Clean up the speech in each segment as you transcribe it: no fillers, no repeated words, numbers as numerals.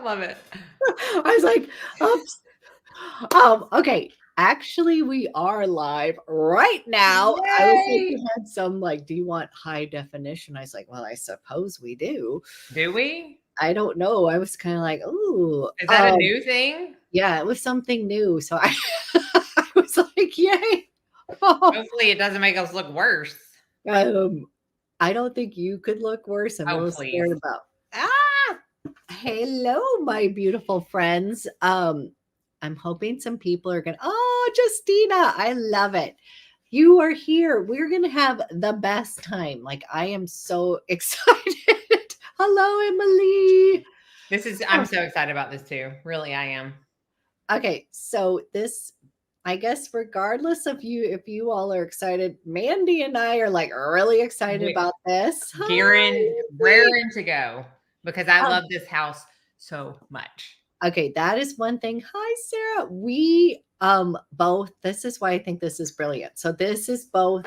love it. I was like, oops. Okay. Actually, we are live right now. I was like, Yay! you had some like, do you want high definition? I was like, well, I suppose we do. Do we? I don't know. I was kind of like, ooh. Is that a new thing? Yeah, it was something new. So I, I was like, yay. Oh, Hopefully it doesn't make us look worse. I don't think you could look worse. I'm a little scared about. Hello, my beautiful friends. I'm hoping some people are gonna. Oh, Justina, I love it. You are here. We're gonna have the best time. Like I am so excited. Hello, Emily. I'm so excited about this too. Really, I am. Okay, so this, I guess, regardless of you, if you all are excited, Mandy and I are like really excited about this. Raring to go because I love this house so much. Okay, that is one thing. Hi, Sarah. We both. This is why I think this is brilliant. So this is both.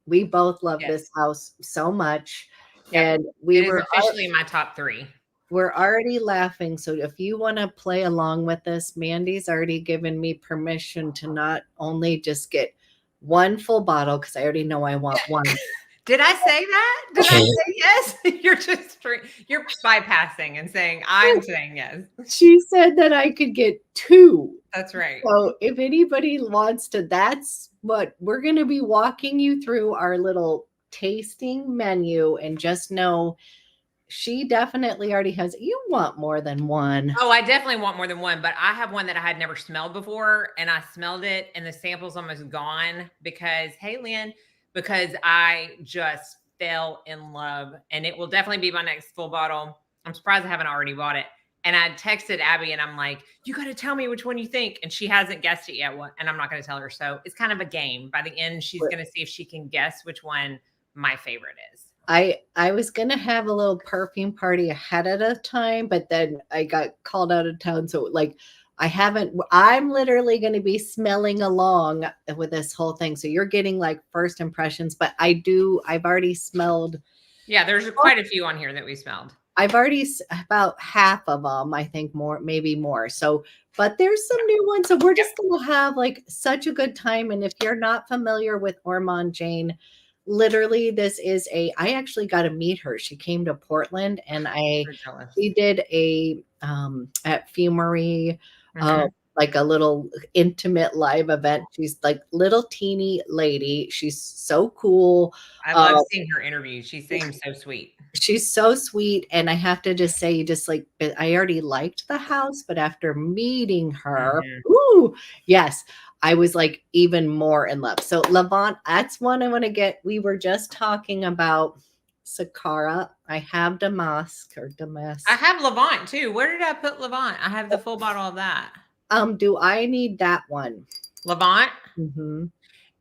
We both love this house so much, and it is officially my top 3. We're already laughing. So if you want to play along with this, Mandy's already given me permission to not only just get one full bottle because I already know I want one. Did I say that? Did I say yes? You're bypassing and saying I'm saying yes. She said that I could get 2. That's right. So if anybody wants to, that's what we're going to be walking you through our little tasting menu, and just know she definitely already has. You want more than one. Oh, I definitely want more than one, but I have one that I had never smelled before, and I smelled it and the sample's almost gone because, hey, Lynn, because I just fell in love, and it will definitely be my next full bottle. I'm surprised I haven't already bought it. And I texted Abby and I'm like, you got to tell me which one you think. And she hasn't guessed it yet. And I'm not going to tell her. So it's kind of a game. By the end, she's going to see if she can guess which one my favorite is. I was going to have a little perfume party ahead of the time, but then I got called out of town. So like, I'm literally going to be smelling along with this whole thing. So you're getting like first impressions, but I've already smelled. Yeah, there's quite a few on here that we smelled. I've already about half of them, I think more, maybe more. So, but there's some new ones. So we're just going to have like such a good time. And if you're not familiar with Ormonde Jayne, literally this is I actually got to meet her. She came to Portland and we did a, at Fumery, like a little intimate live event. She's like little teeny lady. She's so cool. I love seeing her interviews. She seems so sweet. She's so sweet. And I have to just say, I already liked the house, but after meeting her, ooh, yes, I was like even more in love. So Levant, that's one I want to get. We were just talking about Sakara. I have Damask. I have Levant too. Where did I put Levant? I have the full bottle of that. Do I need that one? Levant?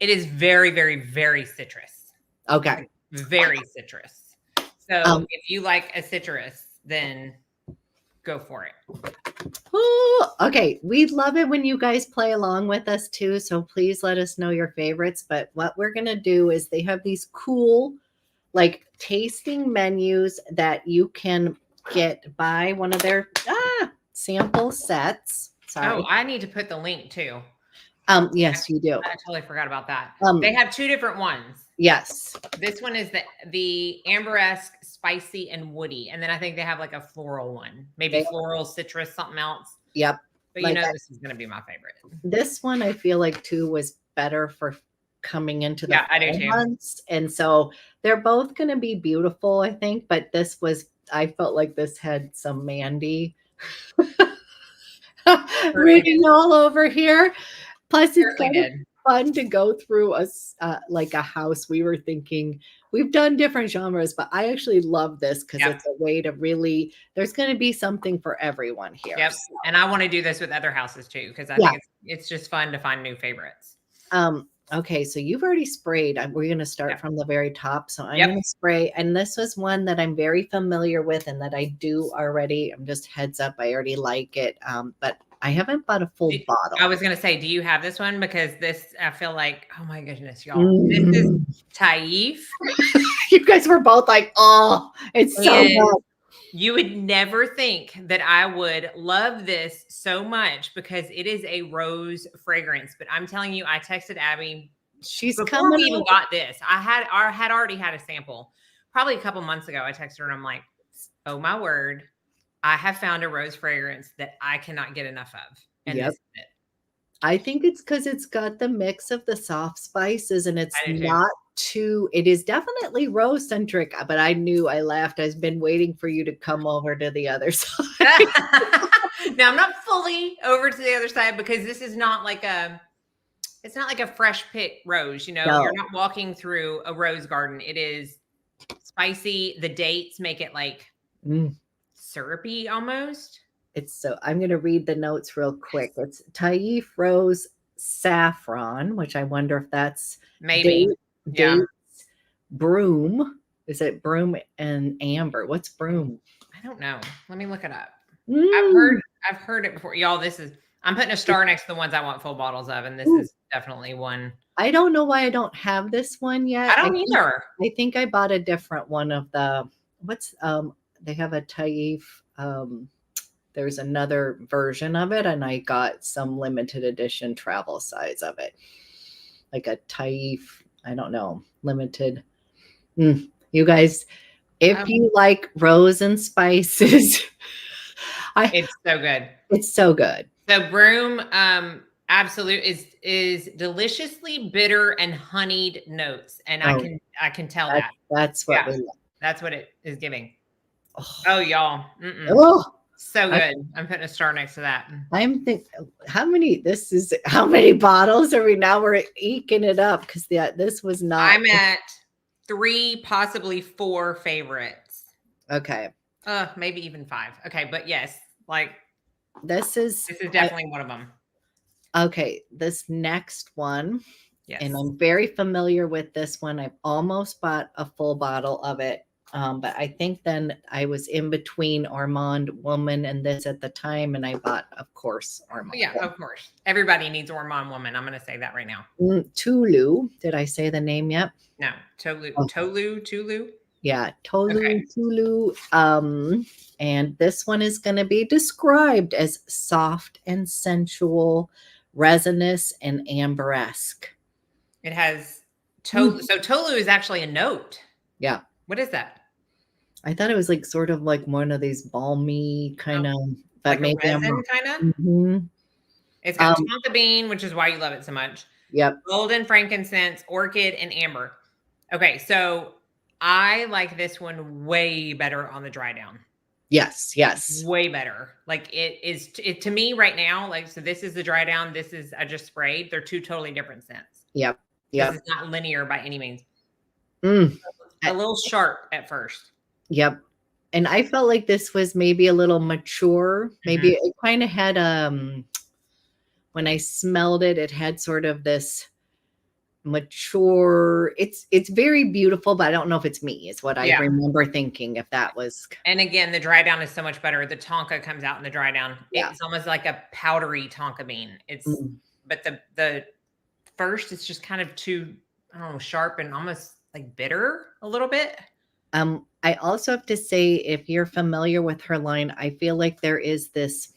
It is very, very, very citrus. Okay. Very citrus. So if you like a citrus, then go for it. Ooh, okay. We love it when you guys play along with us too. So please let us know your favorites. But what we're going to do is they have these cool like tasting menus that you can get by one of their sample sets. Sorry. Oh, I need to put the link too. Yes, you do. I totally forgot about that. They have 2 different ones. Yes. This one is the Amberesque, spicy and woody. And then I think they have like a floral one, maybe floral, citrus, something else. Yep. But you know, this is going to be my favorite. This one, I feel like too was better for coming into the I do too. months. And so they're both going to be beautiful, I think. But I felt like this had some Mandy written all over here. Plus, it's kind of fun to go through like a house. We were thinking we've done different genres, but I actually love this because it's a way to really. There's going to be something for everyone here. Yep, so. And I want to do this with other houses too because I think it's just fun to find new favorites. Okay, so you've already sprayed. We're going to start from the very top. So I'm going to spray. And this was one that I'm very familiar with and that I do already. I'm just heads up. I already like it. But I haven't bought a full bottle. I was going to say, do you have this one? Because this, I feel like, oh my goodness, y'all. This is Taif. You guys were both like, oh, it's so good. You would never think that I would love this so much because it is a rose fragrance. But I'm telling you, I texted Abby She's before we coming even out. got this. I had already had a sample probably a couple months ago. I texted her and I'm like, oh my word, I have found a rose fragrance that I cannot get enough of. And Yep. this is it. I think it's because it's got the mix of the soft spices and it's I do too. not too, it is definitely rose centric, but I knew I laughed. I've been waiting for you to come over to the other side. Now I'm not fully over to the other side because this is not like it's not like a fresh picked rose, you know, No. you're not walking through a rose garden. It is spicy. The dates make it like syrupy almost. It's so, I'm going to read the notes real quick. It's Taif Rose saffron, which I wonder if that's Maybe. dates, broom. Is it broom and amber? What's broom? I don't know. Let me look it up. Mm. I've heard it before. Y'all, I'm putting a star next to the ones I want full bottles of, and this is definitely one. I don't know why I don't have this one yet. I don't either. I think I bought a different one of the, they have a Taif, there's another version of it, and I got some limited edition travel size of it. Like a Taif, I don't know, limited. You guys, if you like rose and spices, it's so good. It's so good. So broom, absolute is deliciously bitter and honeyed notes, and I can tell that. That's what we love. That's what it is giving. Oh, y'all. Oh, so good. I'm putting a star next to that. I'm thinking, how many bottles are we now? We're eking it up because this was not. I'm at 3, possibly 4 favorites. Okay. Maybe even 5. Okay, but yes, like this is definitely one of them. Okay, this next one. Yes. And I'm very familiar with this one. I've almost bought a full bottle of it. But I think then I was in between Ormonde Woman and this at the time, and I bought, of course, Ormonde. Yeah, Woman. Of course. Everybody needs Ormonde Woman. I'm going to say that right now. Tolu. Did I say the name yet? No. Tolu. Oh. Tolu. Yeah, Tolu. Okay. Tolu. And this one is going to be described as soft and sensual, resinous, and amberesque. It has Tolu. So Tolu is actually a note. Yeah. What is that? I thought it was like sort of like one of these balmy kind of, but like maybe a resin kind of. It's got tonka bean, which is why you love it so much. Yep. Golden frankincense, orchid, and amber. Okay, so I like this one way better on the dry down. Yes. Way better. Like it to me right now. Like, so this is the dry down. This is I just sprayed. They're 2 totally different scents. Yep. This is not linear by any means. A little sharp at first. Yep. And I felt like this was maybe a little mature. Maybe it kind of had when I smelled it, it had sort of this mature. It's very beautiful, but I don't know if it's me, is what I remember thinking, if that was. And again, the dry down is so much better. The tonka comes out in the dry down. Yeah. It's almost like a powdery tonka bean. It's but the first it's just kind of too, I don't know, sharp and almost like bitter a little bit. I also have to say, if you're familiar with her line, I feel like there is this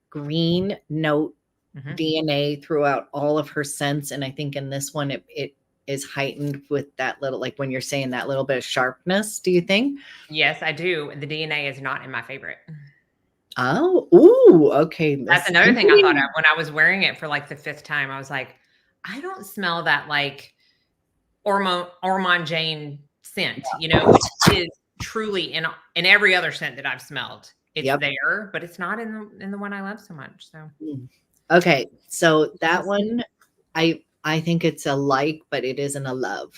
green note DNA throughout all of her scents. And I think in this one, it is heightened with that little, like when you're saying that little bit of sharpness. Do you think? Yes, I do. The DNA is not in my favorite. Oh, ooh, okay. That's another thing I thought of when I was wearing it for like the 5th time. I was like, I don't smell that like Ormonde Jayne scent, you know, which is truly in every other scent that I've smelled. It's there, but it's not in the one I love so much. So okay, so that one, I think it's a like, but it isn't a love.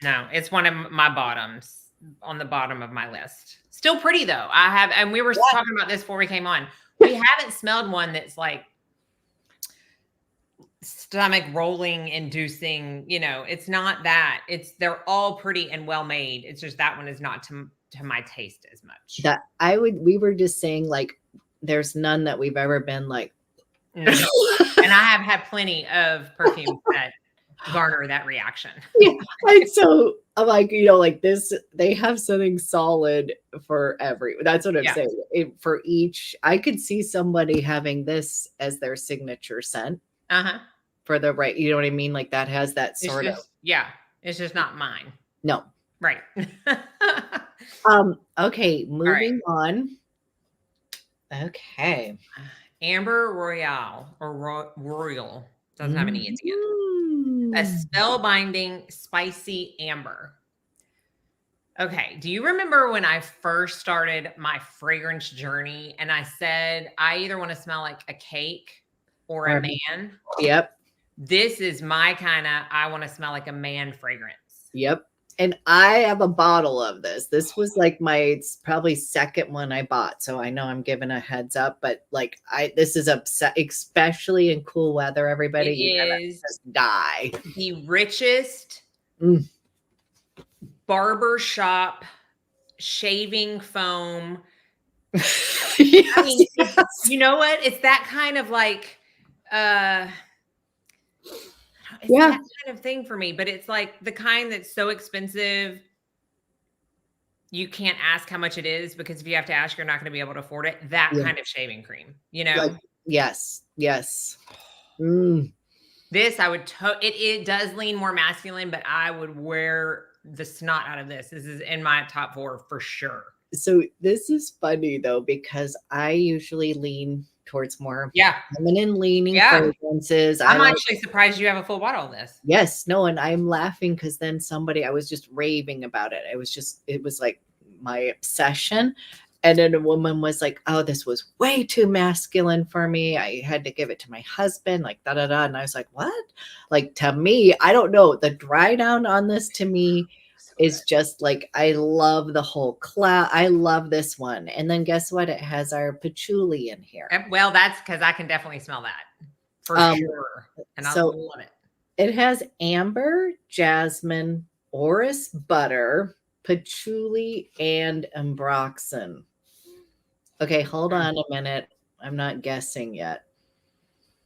No, it's one of my bottoms, on the bottom of my list. Still pretty though. And we were talking about this before we came on. We haven't smelled one that's like stomach rolling inducing, you know, it's not that. They're all pretty and well made. It's just that one is not to my taste as much. We were just saying, like, there's none that we've ever been like. No. And I have had plenty of perfumes that garner that reaction. Yeah. And so I'm like, like this, they have something solid for that's what I'm Yeah. saying. For each, I could see somebody having this as their signature scent Uh-huh. for the right, you know what I mean? Like that has that It's sort of, just, yeah, it's just not mine. no. Right. Okay, All right. moving on. Okay. Amber Royale or Royal. Doesn't have an E at the end. A spellbinding spicy amber. Okay. Do you remember when I first started my fragrance journey and I said I either want to smell like a cake or a man? Yep. This is my kind of I want to smell like a man fragrance. Yep. And I have a bottle of this. This was like it's probably second one I bought. So I know I'm giving a heads up, but like this is especially in cool weather, everybody. You gotta just die. The richest barbershop shaving foam. Yes, I mean, yes. you know what? It's that kind of like it's that kind of thing for me, but it's like the kind that's so expensive you can't ask how much it is because if you have to ask, you're not going to be able to afford it. That kind of shaving cream, you know? Like, yes. This I would, it does lean more masculine, but I would wear the snot out of this. This is in my top 4 for sure. So this is funny though, because I usually lean towards more feminine leaning fragrances. I'm actually surprised you have a full bottle of this. Yes, no, and I'm laughing because then I was just raving about it. It was like my obsession. And then a woman was like, oh, this was way too masculine for me. I had to give it to my husband, like da da da. And I was like, what? Like to me, I don't know. The dry down on this to me is just like, I love the whole cloud. I love this one. And then guess what? It has our patchouli in here. Well, that's because I can definitely smell that for sure. And I love it. It has amber, jasmine, orris butter, patchouli, and ambroxan. Okay, hold on a minute. I'm not guessing yet.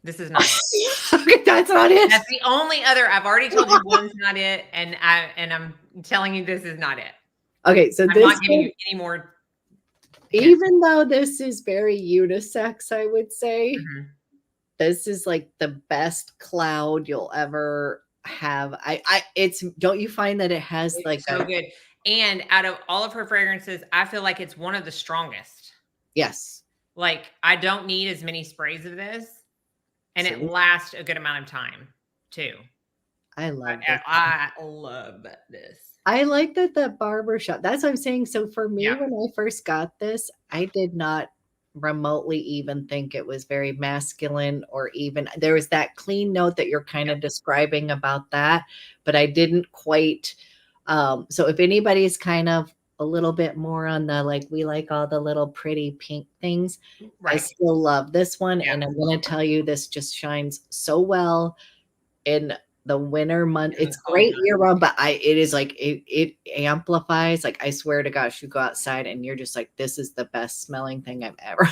This is not it. Okay, that's not it. That's the only other. I've already told you one's not it, and I'm telling you this is not it. Okay, so I'm not giving you any more. Even though this is very unisex, I would say this is like the best cloud you'll ever have. Don't you find that it has like so good? And out of all of her fragrances, I feel like it's one of the strongest. Yes. Like I don't need as many sprays of this. And it lasts a good amount of time too. I love it. I love this. I like that barbershop. That's what I'm saying. So for me, when I first got this, I did not remotely even think it was very masculine or even there was that clean note that you're kind of describing about that, but I didn't quite. So if anybody's kind of a little bit more on the like we like all the little pretty pink things, I still love this one. And I'm going to tell you, this just shines so well in the winter month. It's great year round, but it is like it amplifies. Like I swear to gosh, you go outside and you're just like, this is the best smelling thing I've ever.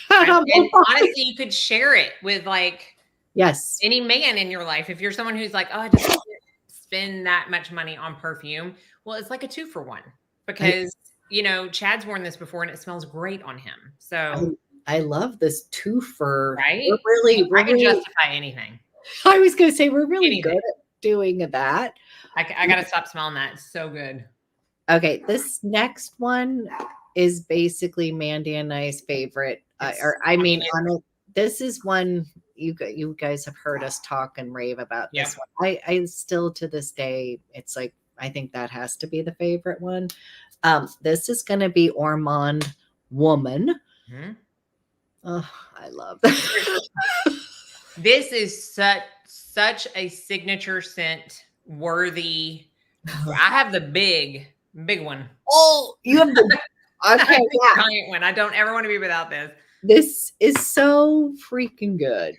And honestly, you could share it with like any man in your life. If you're someone who's like, oh, I just spend that much money on perfume. Well, it's like a 2-for-1 because Chad's worn this before and it smells great on him. So I love this 2-for. Right? We're I can justify anything. I was going to say we're really good at doing that. I got to stop smelling that. It's so good. Okay, this next one is basically Mandy and I's favorite. This is one you guys have heard us talk and rave about. This one. I still to this day, it's like I think that has to be the favorite one. This is going to be Ormonde Woman. Oh, I love that. This is such a signature scent worthy. I have the big one. Oh, you have the giant one. I don't ever want to be without this. This is so freaking good.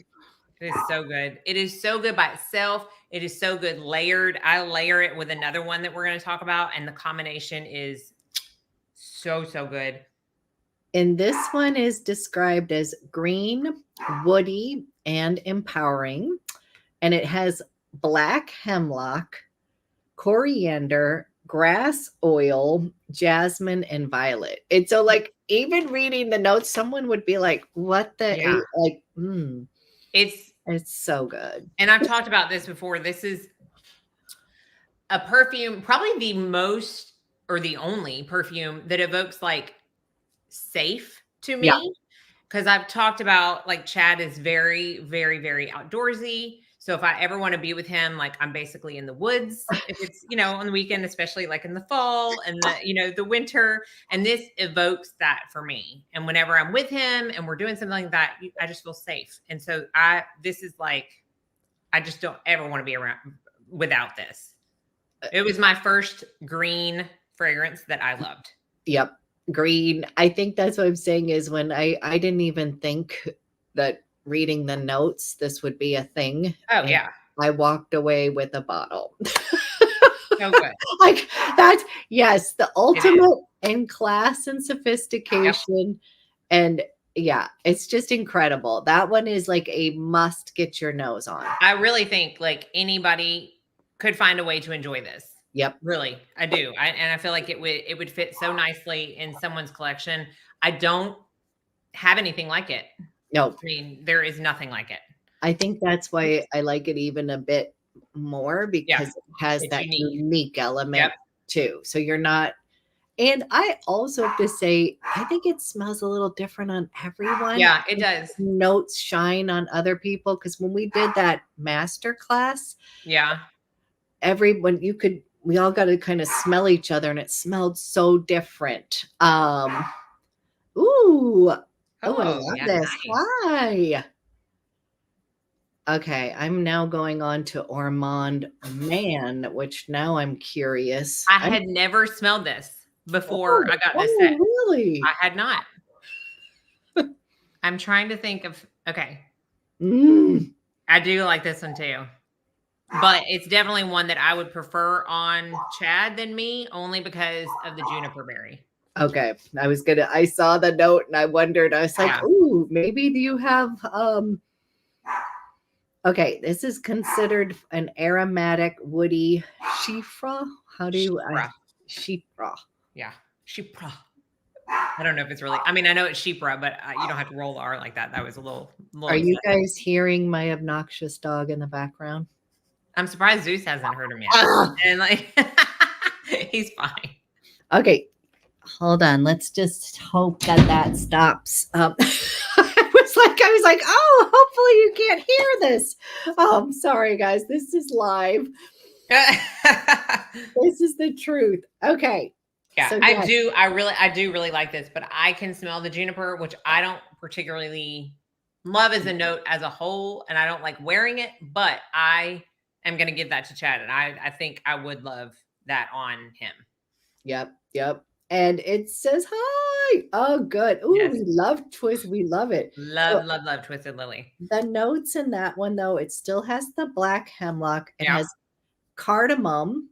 It is so good. It is so good by itself. It is so good layered. I layer it with another one that we're going to talk about, and the combination is so good. And this one is described as green, woody, and empowering. And it has black hemlock, coriander, grass oil, jasmine, and violet. And so, like, even reading the notes, someone would be like, what the Yeah. like, It's so good. and I've talked about this before. This is a perfume, probably the most or the only perfume that evokes like safe to Yeah. me. Because I've talked about like Chad is very, very, very outdoorsy. So if I ever want to be with him, like I'm basically in the woods. If it's, on the weekend, especially like in the fall and the winter. And this evokes that for me. And whenever I'm with him and we're doing something like that, I just feel safe. And so this is like, I just don't ever want to be around without this. It was my first green fragrance that I loved. Yep. Green. I think that's what I'm saying is when I didn't even think that reading the notes, this would be a thing. Oh, yeah. I walked away with a bottle. So good. Like that's, yes, the ultimate in class and sophistication. Yep. And yeah, it's just incredible. That one is like a must get your nose on. I really think like anybody could find a way to enjoy this. Yep. Really, I do. And I feel like it would fit so nicely in someone's collection. I don't have anything like it. No. I mean, there is nothing like it. I think that's why I like it even a bit more because it has that unique element too. So you're not, and I also have to say, I think it smells a little different on everyone. Yeah, it does. Notes shine on other people. Because when we did that master class, everyone, we all got to kind of smell each other and it smelled so different. I love this. Nice. Hi. Okay, I'm now going on to Ormonde Man, which now I'm curious. I had never smelled this before I got this set. Really? I had not. I'm trying to think of, okay. I do like this one too. But it's definitely one that I would prefer on Chad than me, only because of the juniper berry. Okay. I saw the note and I wondered, I was like, ooh, maybe do you have, okay, this is considered an aromatic woody chypre. How do you, chypre. Yeah, chypre. I don't know if it's really, I mean, I know it's chypre, but you don't have to roll the R like that. That was a little Are you guys hearing my obnoxious dog in the background? I'm surprised Zeus hasn't heard him yet. And like, he's fine. Okay, hold on. Let's just hope that stops. I was like, oh, hopefully you can't hear this. Oh, sorry, guys. This is live. This is the truth. Okay. Yeah, so I do really like this, but I can smell the juniper, which I don't particularly love as a note as a whole, and I don't like wearing it, but I am going to give that to Chad, and I think I would love that on him. Yep. And it says hi. Oh, good. Oh, yes. We love Twist. We love it. Love Twisted Lily. The notes in that one, though, it still has the black hemlock. It has cardamom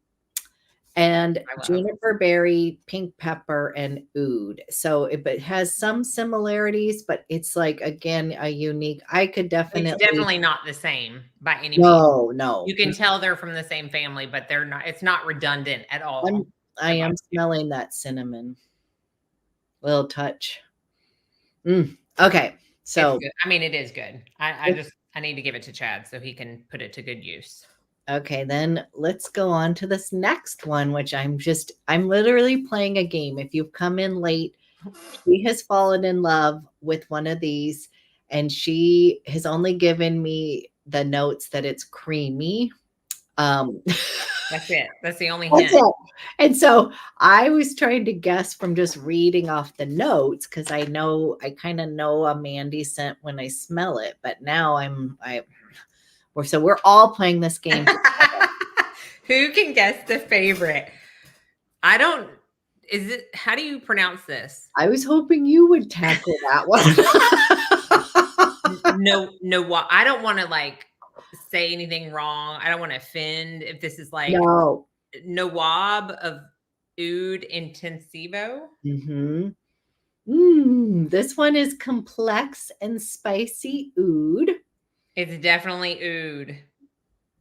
and juniper berry, pink pepper, and oud. So it has some similarities, but it's like, again, a unique, I could definitely. It's definitely not the same by any means. No. You can tell they're from the same family, but they're not, it's not redundant at all. I am smelling that cinnamon. Little touch. Okay. So, I mean, it is good. I need to give it to Chad so he can put it to good use. Okay, then let's go on to this next one, which I'm literally playing a game. If you've come in late, she has fallen in love with one of these, and she has only given me the notes that it's creamy. That's it. That's the only hint. And so I was trying to guess from just reading off the notes because I kind of know a Mandy scent when I smell it, but now so we're all playing this game. Who can guess the favorite? How do you pronounce this? I was hoping you would tackle that one. No, I don't want to like say anything wrong. I don't want to offend if this is like Nawab of Oudh Intensivo. This one is complex and spicy oud. It's definitely oud.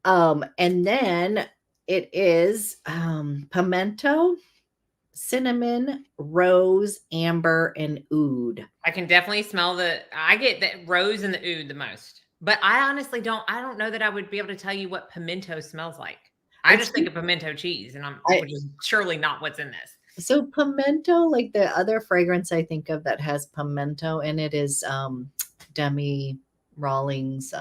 And then it is pimento, cinnamon, rose, amber, and oud. I can definitely smell I get the rose and the oud the most. But I honestly I don't know that I would be able to tell you what pimento smells like. I It's just think of pimento cheese, which is surely not what's in this. so pimento, like the other fragrance I think of that has pimento in it is Demi Rawlings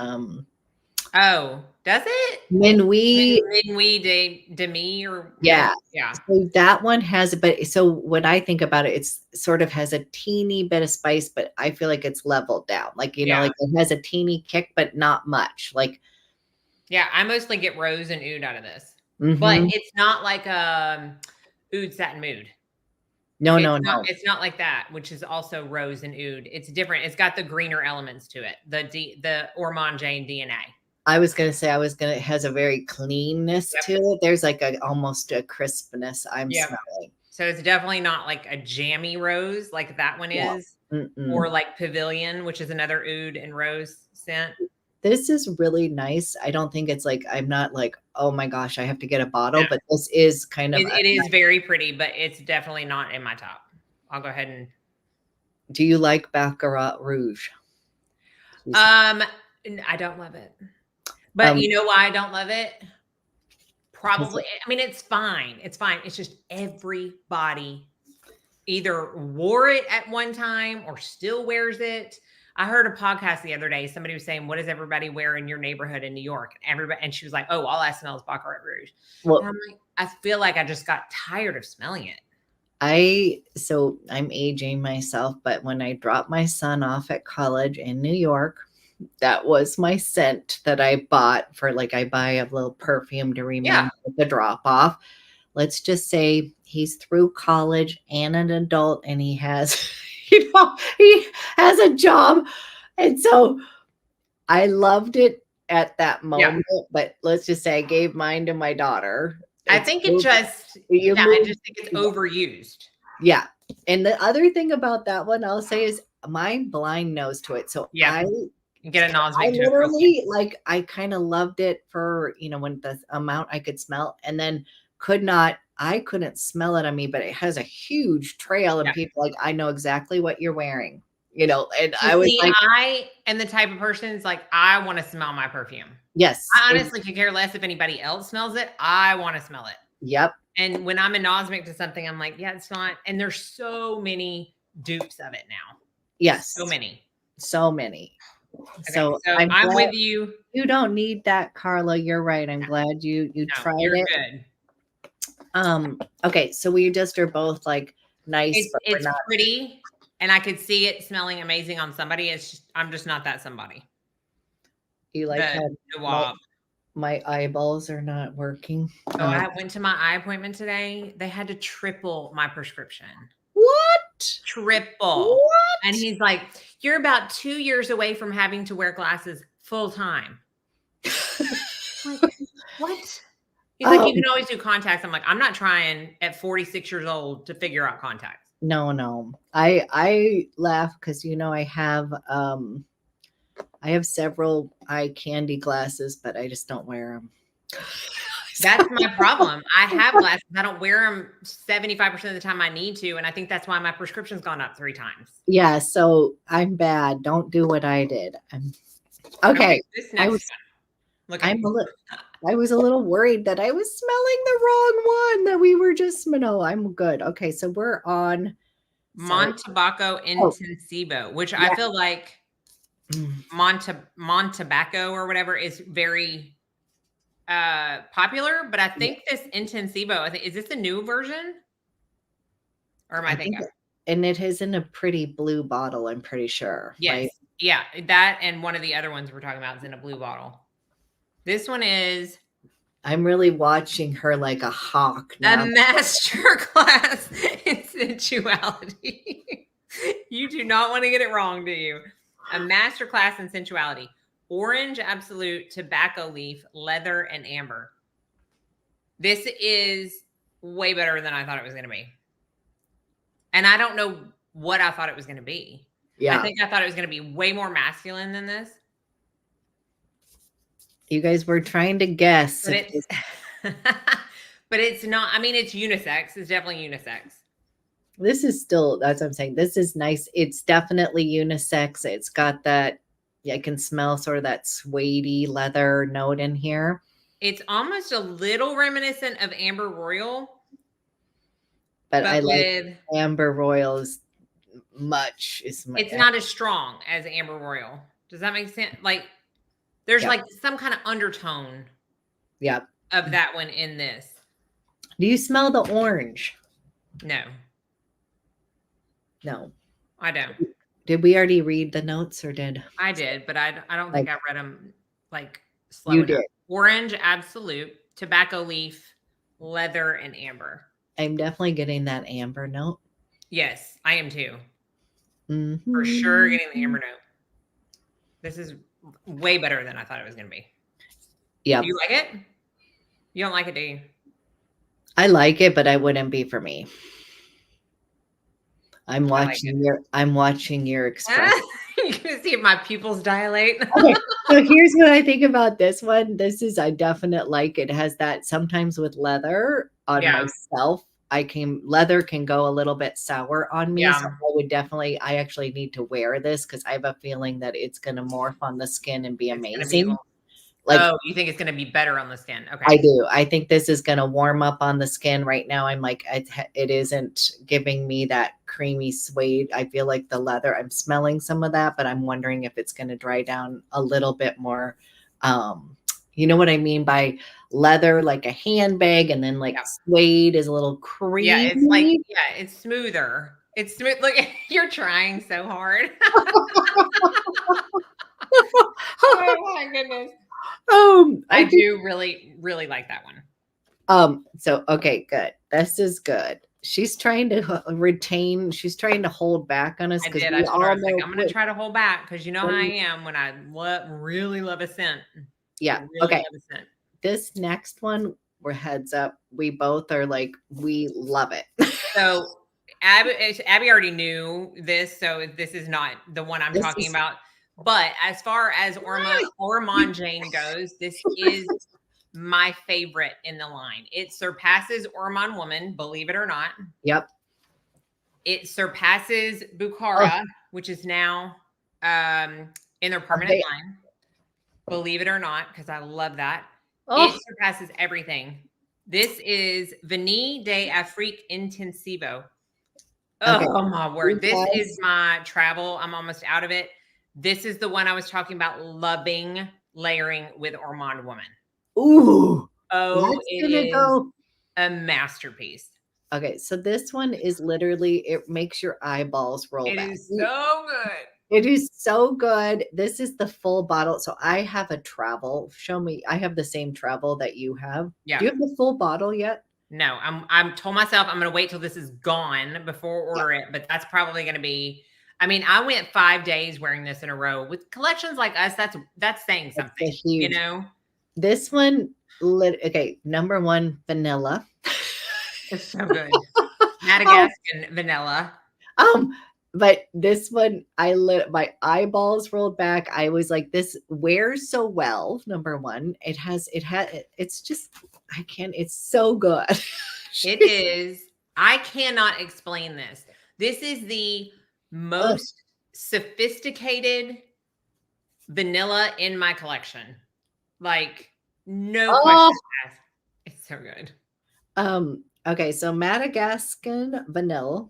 Oh, does it? Minuit. Minuit de me or Yeah. yeah. So that one has, but so when I think about it, it's sort of has a teeny bit of spice, but I feel like it's leveled down. Like, you know, Yeah. like it has a teeny kick, but not much. Like, Yeah, I mostly get rose and oud out of this. But mhm. it's not like oud satin mood. No, no, no. It's not like that, which is also rose and oud. It's different. It's got the greener elements to it. The Ormonde Jayne DNA. I was gonna say it has a very cleanness Yep. to it. There's like almost a crispness I'm Yep. smelling. So it's definitely not like a jammy rose like that one Yeah. is, or Mm-mm. like Pavilion, which is another oud and rose scent. This is really nice. I don't think it's like I'm not like, oh my gosh, I have to get a bottle, No. but this is kind of It is very pretty, but it's definitely not in my top. I'll go ahead and. Do you like Baccarat Rouge? I don't love it, but you know why I don't love it? Probably. I mean, it's fine. It's fine. It's just everybody either wore it at one time or still wears it. I heard a podcast the other day. Somebody was saying, "What does everybody wear in your neighborhood in New York?" And everybody, and she was like, "Oh, all I smell is Baccarat Rouge." Well, and I'm like, I feel like I just got tired of smelling it. So I'm aging myself, but when I dropped my son off at college in New York, that was my scent that I bought for like I buy a little perfume to remember the drop off. Let's just say he's through college and an adult and he has he has a job. And so I loved it at that moment, but let's just say I gave mine to my daughter. I think it just, I just think it's overused. Yeah. And the other thing about that one I'll say is my blind nose to it. So you get a nose. I literally like I kind of loved it for, you know, when the amount I could smell and then I couldn't smell it on me, but it has a huge trail and people like, I know exactly what you're wearing, you know, and I was like, I am the type of person that's like, I want to smell my perfume. Yes. I honestly could care less if anybody else smells it. I want to smell it. Yep. And when I'm anosmic to something, I'm like, yeah, it's not. And there's so many dupes of it now. Yes. So many. So many. Okay, so I'm with you. You don't need that, Carla. You're right. I'm glad you tried it. Good. Okay, so we just are both like nice, but it's pretty, and I could see it smelling amazing on somebody. It's just I'm just not that somebody. You like Nawab. My eyeballs are not working. Oh, I went to my eye appointment today. They had to triple my prescription. What? Triple. What? And he's like, you're about 2 years away from having to wear glasses full time. Like, what? He's like, you can always do contacts. I'm like, I'm not trying at 46 years old to figure out contacts. No. I laugh because you know I have several eye candy glasses, but I just don't wear them. That's my problem. I have glasses. I don't wear them 75% of the time I need to. And I think that's why my prescription's gone up 3 times. Yeah. So I'm bad. Don't do what I did. Okay. This next one. I was a little worried that I was smelling the wrong one that we were just, no, I'm good. Okay. So we're on Montecaco Intenso, which I feel like Montecaco or whatever is very popular, but I think this Intenso, is this a new version? Or am I thinking? And it is in a pretty blue bottle, I'm pretty sure. Yes. Right? Yeah. That and one of the other ones we're talking about is in a blue bottle. This one is. I'm really watching her like a hawk now. A master class in sensuality. You do not want to get it wrong, do you? A master class in sensuality. Orange Absolute, tobacco leaf, leather, and amber. This is way better than I thought it was going to be. And I don't know what I thought it was going to be. Yeah. I think I thought it was going to be way more masculine than this. You guys were trying to guess. But it's but it's not. I mean, it's unisex. It's definitely unisex. This is still, that's what I'm saying. This is nice. It's definitely unisex. It's got that, I can smell sort of that suede leather note in here. It's almost a little reminiscent of Amber Royal. But I like with Amber Royal is it's not as strong as Amber Royal. Does that make sense? Like there's like some kind of undertone of that one in this. Do you smell the orange? No. No. I don't. Did we already read the notes or did I did, but I don't think I read them like slow you enough. did. Orange, absolute, tobacco leaf, leather, and amber. I'm definitely getting that amber note. Yes, I am too. For sure getting the amber note. This is way better than I thought it was going to be. Yeah. Do you like it? You don't like it, do you? I like it, but I wouldn't be for me. I'm watching your expression. You can see if my pupils dilate. Okay, so here's what I think about this one. This is a definite like. It has that sometimes with leather on myself. Leather can go a little bit sour on me. So I actually need to wear this because I have a feeling that it's going to morph on the skin and be amazing. Oh, you think it's going to be better on the skin? Okay. I do. I think this is going to warm up on the skin right now. I'm like, it isn't giving me that creamy suede. I feel like the leather, I'm smelling some of that, but I'm wondering if it's going to dry down a little bit more. You know what I mean by leather, like a handbag, and then like suede is a little creamy. Yeah, it's like, it's smoother. It's smooth. Look, you're trying so hard. Oh my goodness. I do really, really like that one. So okay, good. This is good. She's trying to retain, she's trying to hold back on us. I did. I told her, I was like, I'm going to try to hold back because you know how I am when I really love a scent. Yeah. Really okay. Love a scent. This next one, we're heads up. We both are like, we love it. So Abby already knew this, so this is not the one I'm talking about. But as far as Ormonde Jayne goes, this is my favorite in the line. It surpasses Ormonde Woman, believe it or not. Yep. It surpasses Bukhara, which is now in their permanent line. Believe it or not, because I love that. It surpasses everything. This is Vanille d'Afrique Intensivo. Oh my word. This is my travel. I'm almost out of it. This is the one I was talking about loving layering with Ormonde Woman. Ooh. Oh, it is a masterpiece. Okay, so this one is literally, it makes your eyeballs roll back. It is so good. It is so good. This is the full bottle. So I have a travel. Show me. I have the same travel that you have. Yeah. Do you have the full bottle yet? No, I'm told myself I'm going to wait till this is gone before order it, but that's probably going to be, I mean, I went 5 days wearing this in a row. With collections like us, that's saying something, you know? This one, okay, number one, vanilla. It's so good. Madagascan vanilla. But this one, my eyeballs rolled back. I was like, this wears so well. Number one, it's just, it's so good. It is. I cannot explain this. This is the most sophisticated vanilla in my collection. Like, no question asked. It's so good. Okay, so Madagascan vanilla,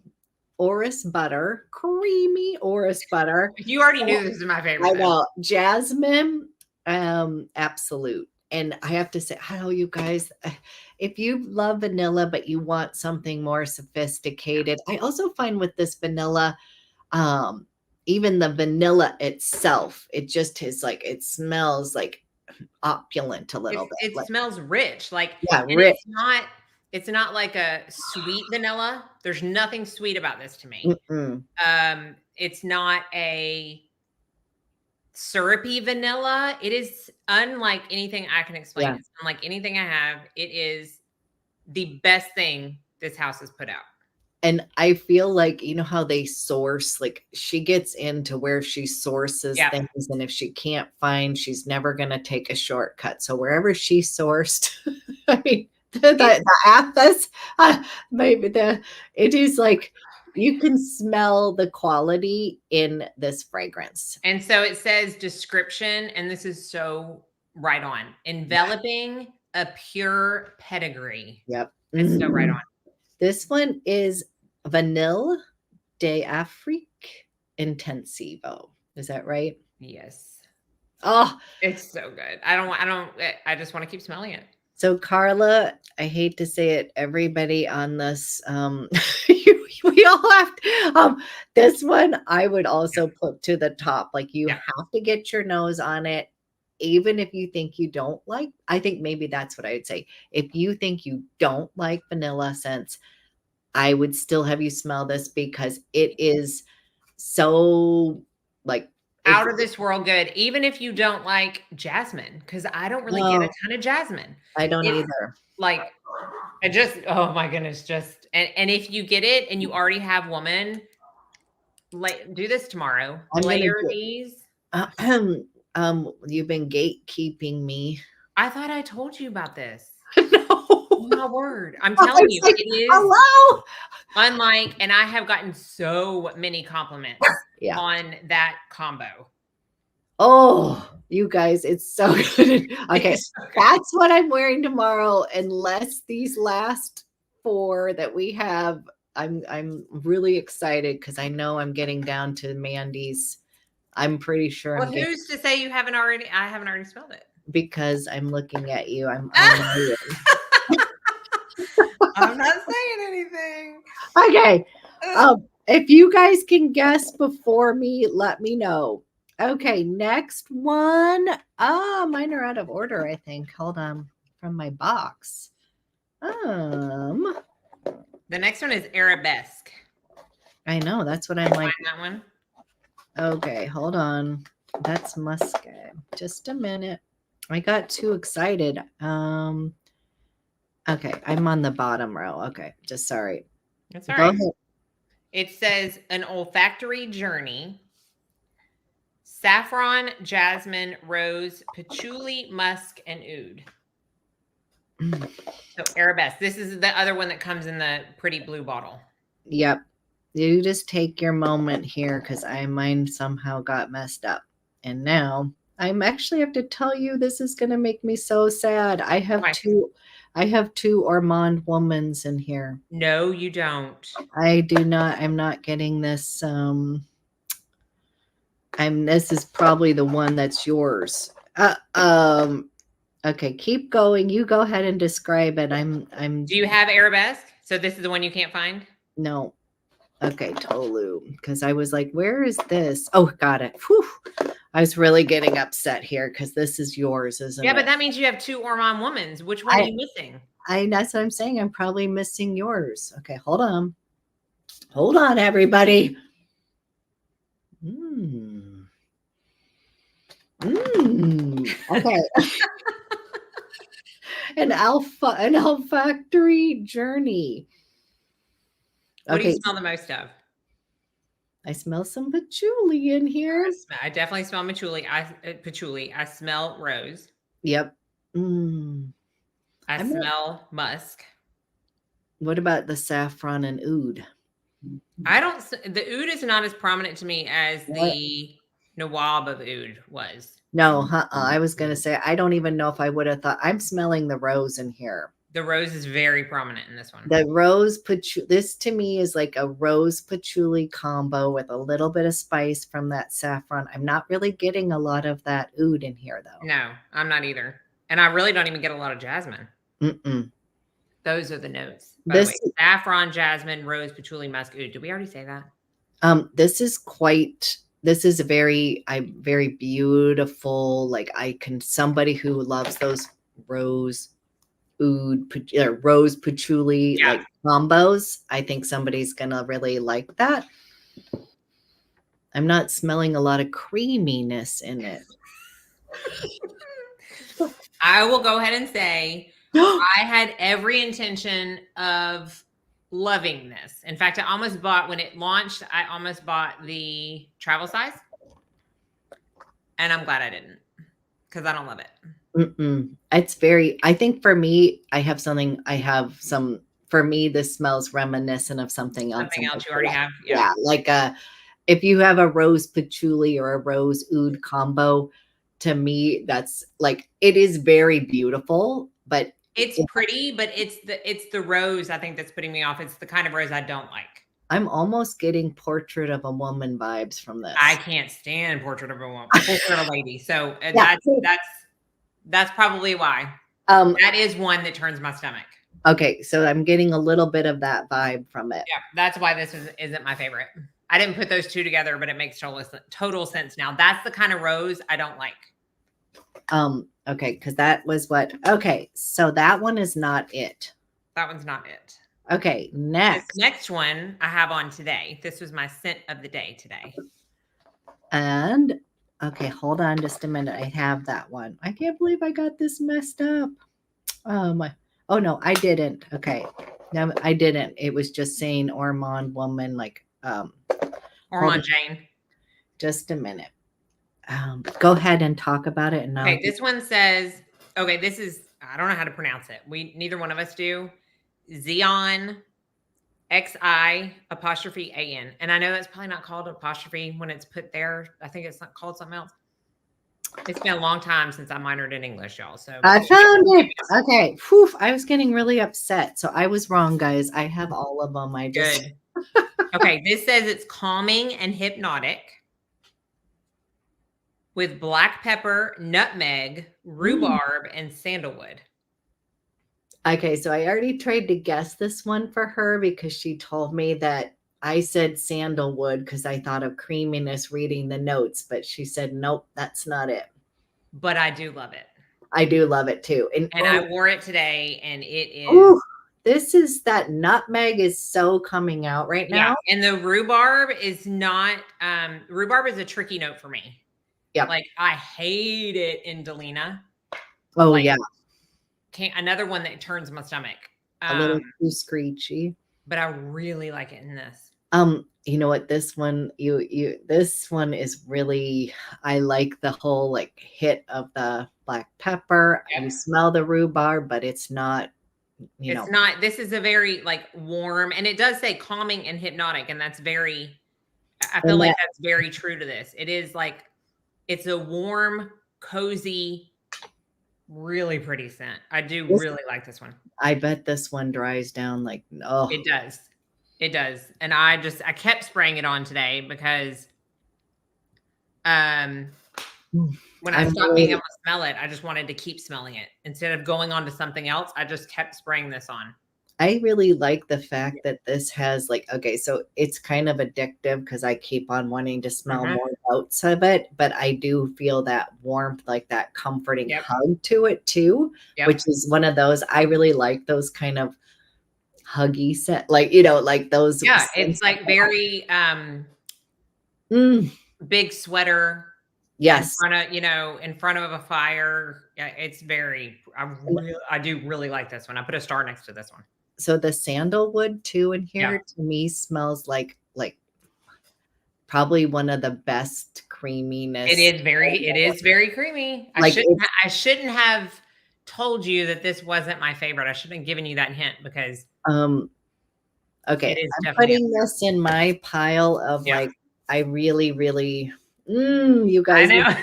orris butter, creamy orris butter. You already knew this is my favorite. I know. Jasmine, absolute. And I have to say, hello, you guys. If you love vanilla, but you want something more sophisticated, I also find with this vanilla, even the vanilla itself, it just is like, it smells like opulent a little bit. It smells rich. Like, rich. It's not like a sweet vanilla. There's nothing sweet about this to me. It's not a syrupy vanilla. It is unlike anything I can explain. It's unlike anything I have. It is the best thing this house has put out. And I feel like, you know how they source, like she gets into where she sources Yeah. things. And if she can't find, she's never going to take a shortcut. So wherever she sourced, I mean, the athos, maybe it is like you can smell the quality in this fragrance. And so it says description, and this is so right on. Enveloping a pure pedigree. Yep. It's so right on. This one is Vanille d'Afrique Intensivo. Is that right? Yes. Oh, It's so good. I just want to keep smelling it. so Carla, I hate to say it, everybody on this, we all have to, this one I would also put to the top. Like you have to get your nose on it, even if you think you don't like. I think maybe that's what I would say. If you think you don't like vanilla scents, I would still have you smell this because it is so like Out of this world good. Even if you don't like jasmine, because I don't really get a ton of jasmine. I don't either. Like I just, oh my goodness, just and if you get it and you already have woman, like do this tomorrow. Layer these. You've been gatekeeping me. I thought I told you about this. No. Oh my word. I'm telling you, like, it is hello. unlike, and I have gotten so many compliments on that combo. Oh, you guys, it's so good. Okay, that's what I'm wearing tomorrow. Unless these last 4 that we have, I'm really excited because I know I'm getting down to Mandy's. I'm pretty sure. Well, who's to say you haven't already? I haven't already smelled it because I'm looking at you. I'm I'm not saying anything. Okay. If you guys can guess before me, let me know. Okay, next one. Mine are out of order, I think. Hold on. From my box. The next one is Arabesque. I know, that's what I'm like. That one. Okay, hold on. That's Muscat. Just a minute. I got too excited. Okay, I'm on the bottom row. Okay, just sorry. That's all right. It says an olfactory journey. Saffron, jasmine, rose, patchouli, musk, and oud. So Arabesque. This is the other one that comes in the pretty blue bottle. Yep. You just take your moment here because mine somehow got messed up. And now I'm actually have to tell you this is going to make me so sad. I have two Ormonde Womans in here. No, you don't. I do not. I'm not getting this. This is probably the one that's yours. Okay, keep going. You go ahead and describe it. Do you have Arabesque? So this is the one you can't find? No. Okay, Tolu. Because I was like, where is this? Oh, got it. Whew. I was really getting upset here because this is yours, isn't it? Yeah, but that means you have 2 Ormonde Womans. Which one are you missing? That's what I'm saying. I'm probably missing yours. Okay, hold on. Hold on, everybody. Okay. An olfactory journey. What do you smell the most of? I smell some patchouli in here. I definitely smell patchouli. I smell rose. Yep. I smell musk. What about the saffron and oud? The oud is not as prominent to me as the Nawab of Oudh was. No, I was going to say, I don't even know if I would have thought. I'm smelling the rose in here. The rose is very prominent in this one. The rose patchouli, this to me is like a rose patchouli combo with a little bit of spice from that saffron. I'm not really getting a lot of that oud in here, though. No, I'm not either. And I really don't even get a lot of jasmine. Those are the notes. By the way, saffron, jasmine, rose, patchouli, musk, oud. Did we already say that? This is a very beautiful, like somebody who loves those rose patchouli like combos. I think somebody's gonna really like that. I'm not smelling a lot of creaminess in it. I will go ahead and say I had every intention of loving this. In fact, I almost bought, when it launched, I almost bought the travel size. And I'm glad I didn't, because I don't love it. It's very, I think for me, for me, this smells reminiscent of something else. Something else you already have. Yeah. Like if you have a rose patchouli or a rose oud combo, to me, that's like, it is very beautiful, but it's pretty, but it's the rose, I think, that's putting me off. It's the kind of rose I don't like. I'm almost getting Portrait of a Woman vibes from this. I can't stand Portrait of a Woman, Portrait of a Lady. So that's probably why. That is one that turns my stomach. Okay, so I'm getting a little bit of that vibe from it. Yeah, that's why this isn't my favorite. I didn't put those two together, but it makes total sense now. That's the kind of rose I don't like. Okay, because that was okay, so that one is not it. That one's not it. Okay, next. This next one I have on today. This was my scent of the day today. And okay, hold on just a minute. I have that one. I can't believe I got this messed up. Oh no, I didn't. Okay. No, I didn't. It was just saying Ormonde Woman, like Ormonde Jayne. Just a minute. Go ahead and talk about it. And okay, this one says, okay, this is, I don't know how to pronounce it. Neither one of us do. Xeon XI''AN. And I know that's probably not called apostrophe when it's put there. I think it's not called something else. It's been a long time since I minored in English, y'all. So I found it. Okay. Whew, I was getting really upset. So I was wrong, guys. I have all of them. Good. Okay. This says it's calming and hypnotic with black pepper, nutmeg, rhubarb, and sandalwood. Okay. So I already tried to guess this one for her because she told me that I said sandalwood because I thought of creaminess reading the notes, but she said, nope, that's not it. But I do love it. I do love it too. And I wore it today and it is. Ooh, this is that nutmeg is so coming out right now. Yeah. And the rhubarb is not, rhubarb is a tricky note for me. Yeah. Like I hate it in Delina. Oh like, yeah. Another one that turns my stomach. A little too screechy. But I really like it in this. You know what, this one this one is really, I like the whole like hit of the black pepper. Yep. You smell the rhubarb, but it's not, it's not, this is a very like warm, and it does say calming and hypnotic, and that's very, I feel like that's very true to this. It is like, it's a warm, cozy, really pretty scent. I do really like this one. I bet this one dries down like, oh. It does. It does. And I kept spraying it on today because when I stopped being able to smell it, I just wanted to keep smelling it. Instead of going on to something else, I just kept spraying this on. I really like the fact that this has like, okay, so it's kind of addictive because I keep on wanting to smell more notes of it, but I do feel that warmth, like that comforting hug to it too, which is one of those, I really like those kind of huggy scent, like, like those. Yeah, it's like very big sweater. Yes. In front of a fire. Yeah, it's very, I do really like this one. I put a star next to this one. So the sandalwood too in here to me smells like probably one of the best creaminess. It is very creamy. I shouldn't have told you that this wasn't my favorite. I shouldn't have given you that hint because okay, I'm putting this in my pile of like, I really, really you guys, I know.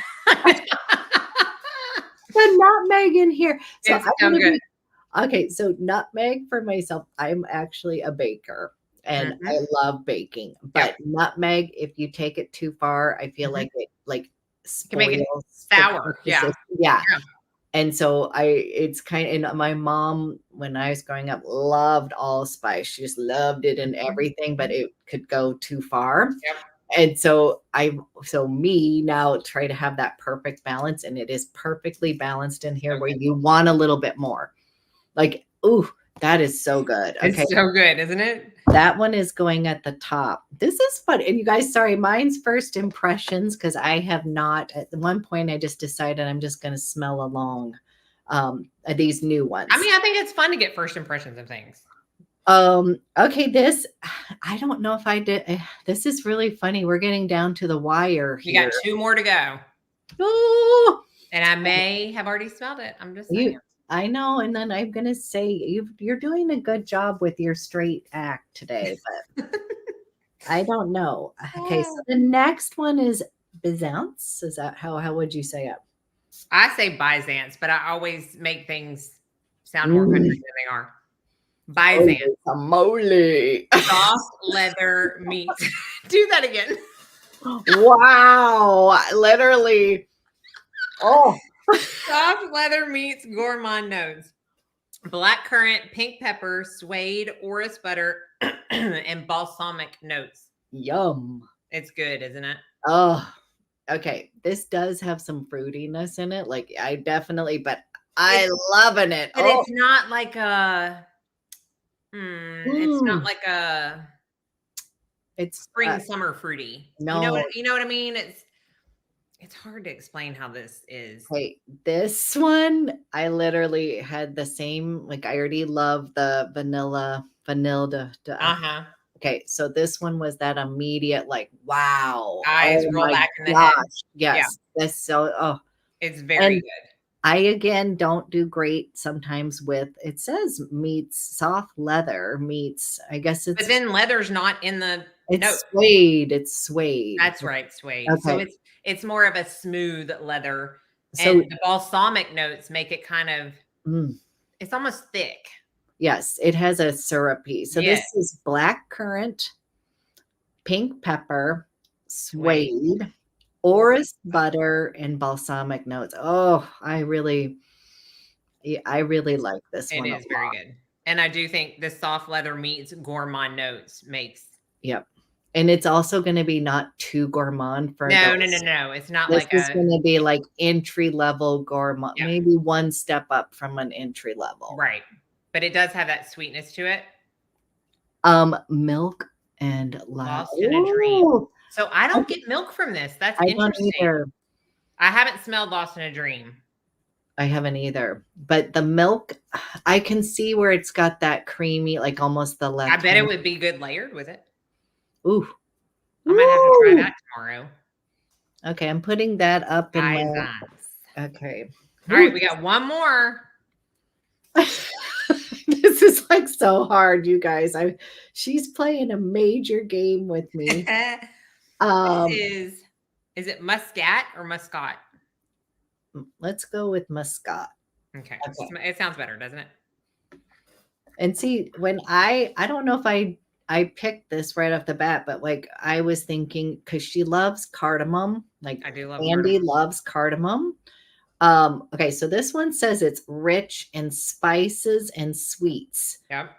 the nutmeg in here. So it's so good. Okay, so nutmeg for myself, I'm actually a baker and I love baking, but nutmeg, if you take it too far, I feel like it like spoils, can make it sour. Yeah. And so it's kind of, my mom, when I was growing up, loved allspice. She just loved it and everything, but it could go too far. Yep. And so me now try to have that perfect balance, and it is perfectly balanced in here where you want a little bit more. Like, ooh, that is so good. Okay. It's so good, isn't it? That one is going at the top. This is fun. And you guys, sorry, mine's first impressions, because I have not, at one point I just decided I'm just going to smell along these new ones. I mean, I think it's fun to get first impressions of things. Okay, this I don't know if I did. This is really funny. We're getting down to the wire You got here. 2 more to go. Oh, And I may have already smelled it. I'm just saying. I know, and then I'm gonna say you're doing a good job with your straight act today, but I don't know. Okay, so the next one is Byzance. Is that how would you say it? I say Byzance, but I always make things sound more country than they are. Byzance. Holy moly. Soft leather meat. Do that again. Wow. Literally. Oh. Soft leather meets gourmand notes. Black currant, pink pepper, suede, orris butter, and balsamic notes. Yum. It's good, isn't it? Oh, okay. This does have some fruitiness in it. Like I definitely, but I loving it. But it's not like a it's not like a it's spring summer fruity. No. You know what I mean? It's hard to explain how this is. Hey, this one, I literally had the same, like I already love the vanilla. Uh-huh. Okay, so this one was that immediate, like, wow. Eyes Oh roll my back in the gosh. head. Yes. Yeah. That's so It's very good. I again don't do great sometimes with it says meets soft leather meets, I guess But it's then leather's not in the note. suede. It's suede. That's right, suede. Okay. So it's more of a smooth leather. So And the balsamic notes make it kind of it's almost thick. Yes, it has a syrupy. So Yes. this is black currant, pink pepper, suede, orris butter, and balsamic notes. Oh, I really like this one. It is very good. And I do think the soft leather meets gourmand notes makes. Yep. And it's also going to be not too gourmand for No. It's not this like is going to be like entry level gourmand, Yeah. maybe one step up from an entry level. Right. But it does have that sweetness to it. Milk and Lost in a Dream. So I don't get milk from this. That's interesting. Don't either. I haven't smelled Lost in a Dream. I haven't either. But the milk, I can see where it's got that creamy, like almost the left. I bet it would be good layered with it. Ooh. I might have to try that tomorrow. Okay, I'm putting that up in my. Okay. All right, we got one more. This is like so hard, you guys. She's playing a major game with me. Is it Muscat or Muscat? Let's go with Muscat. Okay. It sounds better, doesn't it? And see, when I don't know if I picked this right off the bat, but like I was thinking because she loves cardamom. Like I do love Mandy loves cardamom. Okay, so this one says it's rich in spices and sweets. Yep.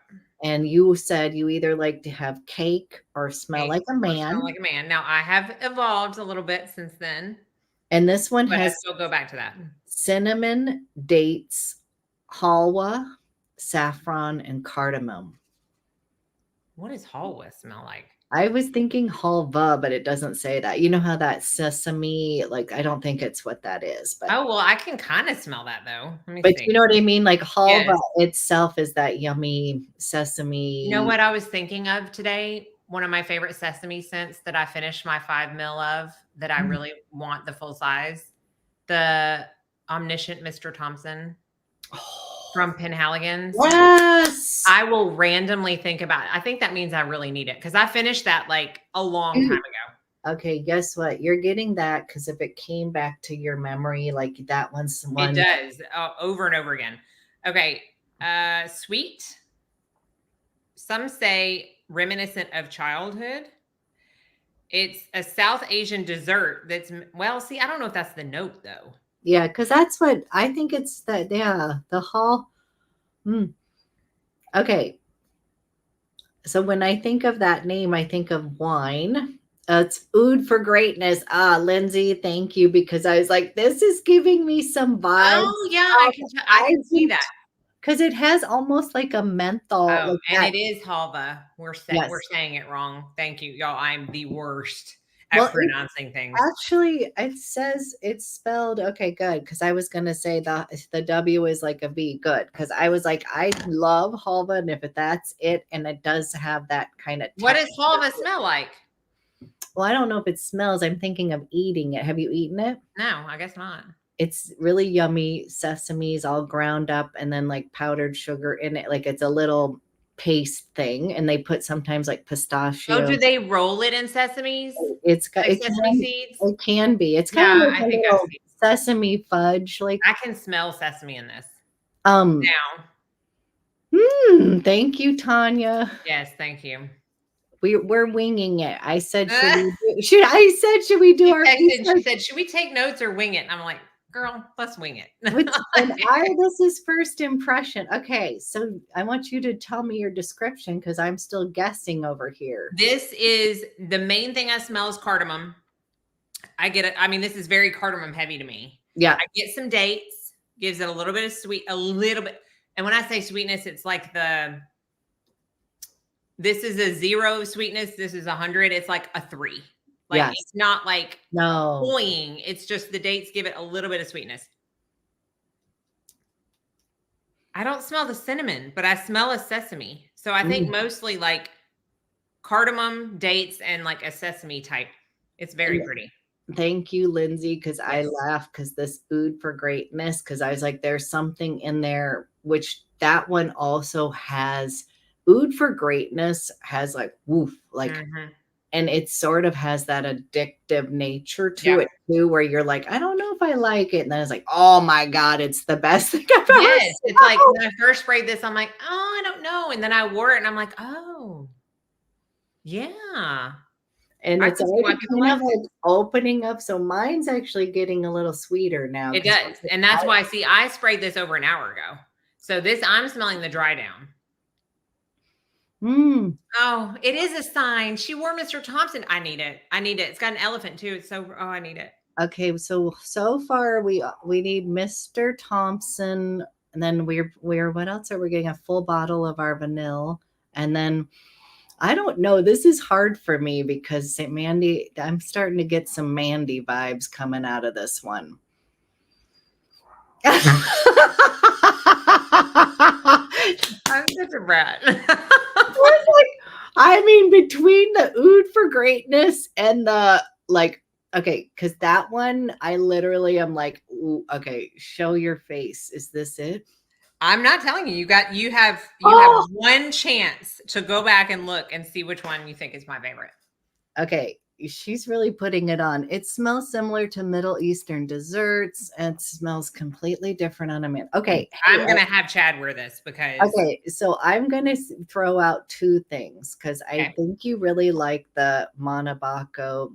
And you said you either like to have cake or smell like a man. Smell like a man. Now I have evolved a little bit since then. And this one has I still go back to that. Cinnamon, dates, halwa, saffron, and cardamom. What does halwa smell like? I was thinking halva, but it doesn't say that. You know how that sesame, like, I don't think it's what that is. But oh, well, I can kind of smell that though. But see. You know what I mean? Like halva itself is that yummy sesame. You know what I was thinking of today? One of my favorite sesame scents that I finished my 5 ml of that I really want the full size. The Omniscient Mr. Thompson from Penhaligon's. Yes. I will randomly think about it. I think that means I really need it because I finished that like a long time ago. Okay, guess what? You're getting that because if it came back to your memory, like that one's one. It does over and over again. Okay, sweet. Some say reminiscent of childhood. It's a South Asian dessert that's, well, see, I don't know if that's the note though. Yeah, because that's what I think it's that, yeah, the hall. Okay. So when I think of that name, I think of wine. It's Oud for Greatness. Lindsay, thank you, because I was like, this is giving me some vibes. Oh, yeah, I can see that. Because it has almost like a menthol. Oh, like and it is halva. We're saying it wrong. Thank you, y'all. I'm the worst at pronouncing things. Actually, it says it's spelled okay, good. Because I was gonna say the W is like a V, good. Because I was like, I love halva, and if that's it, and it does have that kind of. What does halva smell like? Well, I don't know if it smells. I'm thinking of eating it. Have you eaten it? No, I guess not. It's really yummy. Sesame's all ground up, and then like powdered sugar in it. Like it's a little paste thing, and they put sometimes like pistachio. Oh, do they roll it in sesames? It's got like sesame seeds. It can be. It's kind of like I think sesame fudge. Like I can smell sesame in this. Now. Thank you, Tanya. Yes, thank you. We're winging it. I said, should we do our She said, should we take notes or wing it? And I'm like, girl, let's wing it. This is first impression. Okay, so I want you to tell me your description because I'm still guessing over here. This is the main thing I smell is cardamom. I get it. I mean, this is very cardamom heavy to me. Yeah. I get some dates, gives it a little bit of sweet, a little bit. And when I say sweetness, it's like this is a 0 sweetness. This is 100. It's like a 3. Like it's not like cloying. It's just the dates give it a little bit of sweetness. I don't smell the cinnamon, but I smell a sesame. So I think mostly like cardamom, dates, and like a sesame type. It's very pretty. Thank you, Lindsay, because I laughed because this Oud for Greatness, because I was like, there's something in there, which that one also has. Oud for Greatness has like woof, like, and it sort of has that addictive nature to it too, where you're like, I don't know if I like it. And then it's like, oh my God, it's the best thing I've ever seen. It's like when I first sprayed this, I'm like, oh, I don't know. And then I wore it and I'm like, oh, yeah. And it's already kind of like opening up. So mine's actually getting a little sweeter now. It does. And that's why, see, I sprayed this over an hour ago. So this, I'm smelling the dry down. Oh, it is a sign. She wore Mr. Thompson. I need it. I need it. It's got an elephant too. It's so, I need it. Okay. So far we need Mr. Thompson. And then we're what else are we getting? A full bottle of our Vanille. And then I don't know. This is hard for me because Mandy, I'm starting to get some Mandy vibes coming out of this one. I'm such a brat. I mean, between the Oud for Greatness and the like, okay, because that one, I literally am like, ooh, okay, show your face. Is this it? I'm not telling you. You have one chance to go back and look and see which one you think is my favorite. Okay, she's really putting it on. It smells similar to Middle Eastern desserts. And it smells completely different on a man. Okay, I'm gonna have Chad wear this because. Okay, so I'm gonna throw out 2 things because I think you really like the Montecaco,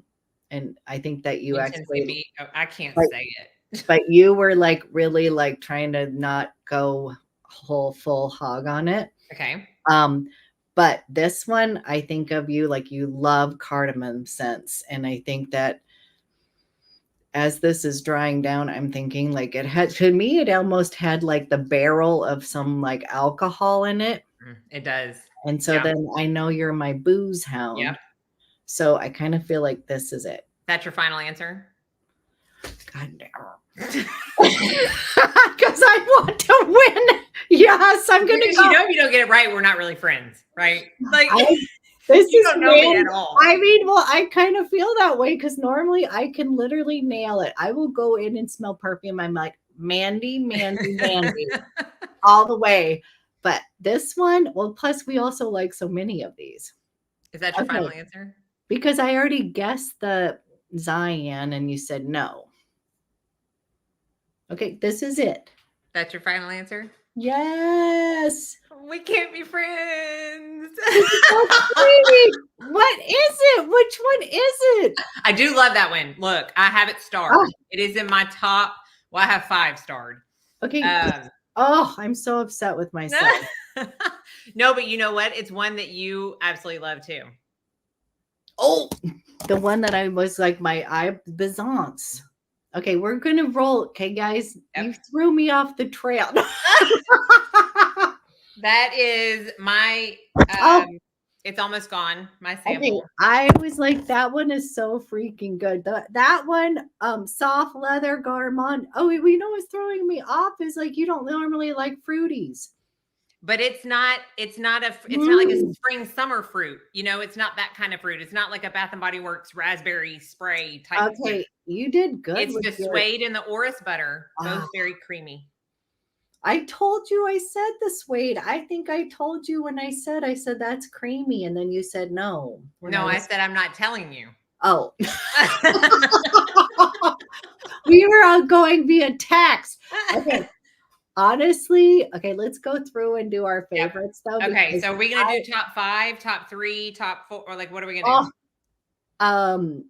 and I think that you actually. I can't say it. But you were like really like trying to not go full hog on it. Okay. But this one, I think of you like you love cardamom scents. And I think that as this is drying down, I'm thinking like it had, to me, it almost had like the barrel of some like alcohol in it. It does. And so then I know you're my booze hound. Yep. So I kind of feel like this is it. That's your final answer? God damn. Because I want to win. Yes, I'm going to go. You know, if you don't get it right, we're not really friends, right? Like, this you is don't know me at all. I mean, well, I kind of feel that way because normally I can literally nail it. I will go in and smell perfume. I'm like, Mandy, all the way. But this one, well, plus we also like so many of these. Is that your final answer? Because I already guessed the Cyan and you said no. Okay, this is it. That's your final answer? Yes. We can't be friends. What is it? Which one is it? I do love that one. Look, I have it starred. Oh. It is in my top. Well, I have 5 starred. Okay. I'm so upset with myself. No, but you know what? It's one that you absolutely love too. Oh, the one that I was like my Byzance. Okay, we're going to roll. Okay, guys, you threw me off the trail. That is my It's almost gone. My Okay, sample. I was like, that one is so freaking good. That one, soft leather gourmand. Oh, we know what's throwing me off is like you don't normally like fruities. But it's not not like a spring summer fruit. You know, it's not that kind of fruit. It's not like a Bath and Body Works raspberry spray type fruit. Okay, you did good. It's with the suede and the orris butter, both Ah. very creamy. I told you I said the suede. I think I told you when I said that's creamy, and then you said no. No, I said I'm not telling you. Oh. We were all going via text. Okay. Honestly, okay, let's go through and do our favorites though. Okay, so are we gonna do top 5, top 3, top 4, or like what are we gonna do?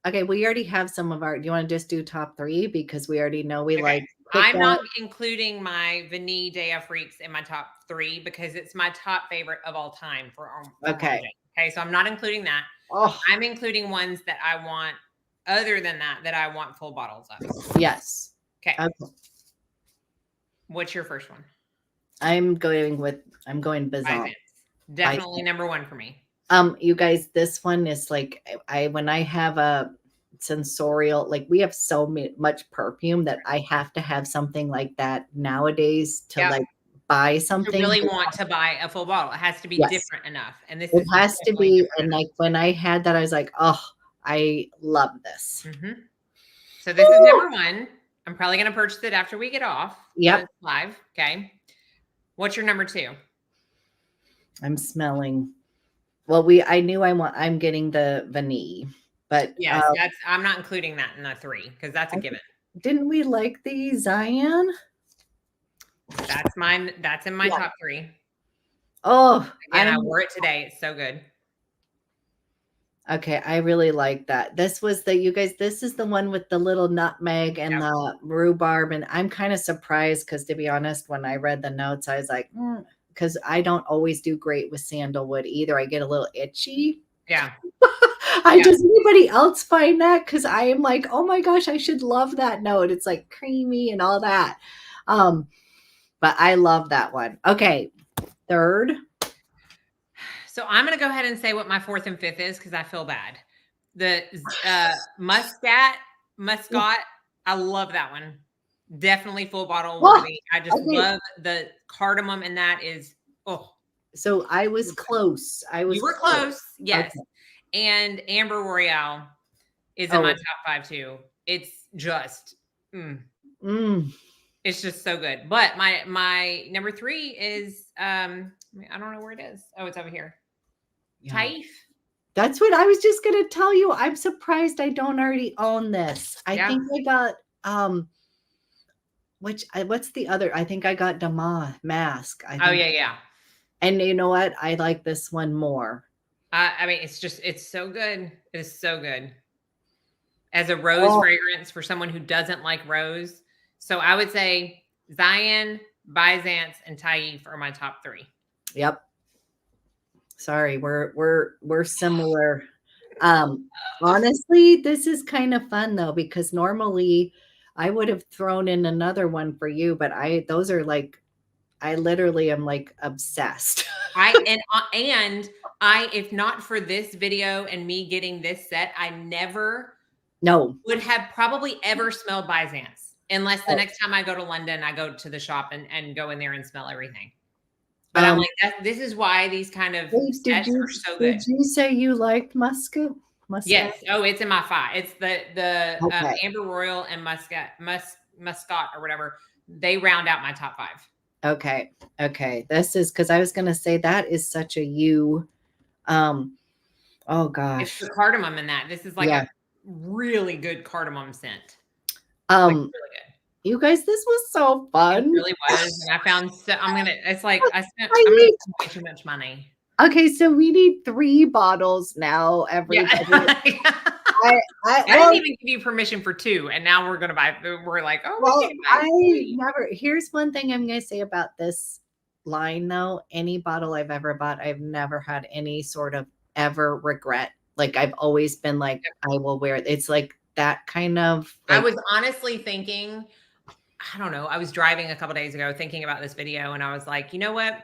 Okay, we already have some of our. Do you want to just do top 3 because we already know we like. I'm not including my Vanille Day of Freaks in my top 3 because it's my top favorite of all time for Okay. Okay, so I'm not including that. Oh. I'm including ones that I want other than that I want full bottles of. Yes. Okay. What's your first one? I'm going Bizarre. Definitely number 1 for me. You guys, this one is like when I have a sensorial, like we have so much perfume that I have to have something like that nowadays to like buy something. You really want to buy a full bottle. It has to be different enough. And this it has to be. And like when I had that, I was like, oh, I love this. So this is number 1. I'm probably going to purchase it after we get off. Yep. Live. Okay. What's your number 2? I'm smelling. Well, I'm getting the Vanille, but yes, I'm not including that in the 3 because that's a given. Didn't we like the Zion? That's mine. That's in my top 3. Oh, and I wore it today. It's so good. Okay, I really like that. This was this is the one with the little nutmeg and the rhubarb. And I'm kind of surprised because to be honest, when I read the notes, I was like, because I don't always do great with sandalwood either. I get a little itchy. Yeah. Does anybody else find that? Because I am like, oh my gosh, I should love that note. It's like creamy and all that. But I love that one. Okay, third. So I'm going to go ahead and say what my 4th and 5th is because I feel bad. The Muscat, I love that one. Definitely full bottle worthy. I just love the cardamom, and that is So I was close. You were close, yes. Okay. And Amber Royale is in my top 5 too. It's just it's just so good. But my number 3 is I don't know where it is. Oh, it's over here. Taif. That's what I was just gonna tell you. I'm surprised I don't already own this. I think I got what's the other? I think I got Mask. Yeah. And you know what? I like this one more. I mean, it's so good. It's so good. As a rose fragrance for someone who doesn't like rose. So I would say Zion, Byzance, and Taif are my top 3. Yep. Sorry, we're similar. Honestly, this is kind of fun though, because normally I would have thrown in another one for you, but those are like, I literally am like obsessed. If not for this video and me getting this set, I never would have probably ever smelled Byzance unless the next time I go to London, I go to the shop and go in there and smell everything. But I'm like, this is why these kind of sets are so good. Did you say you liked Muscat? Yes. Oh, it's in my 5. It's the Amber Royal and Muscat or whatever. They round out my top 5. Okay. Okay. This is because I was going to say that is such a you. Oh gosh. It's the cardamom in that. This is like a really good cardamom scent. Really good. You guys, this was so fun. It really was. And I found it's like I'm gonna spend way too much money. Okay, so we need 3 bottles now, everybody. I didn't even give you permission for 2, and now we're gonna buy. We're like, here's one thing I'm gonna say about this line though. Any bottle I've ever bought, I've never had any sort of ever regret. Like I've always been like, I will wear it. It's like that kind of. I was honestly thinking, I don't know. I was driving a couple days ago thinking about this video, and I was like, you know what?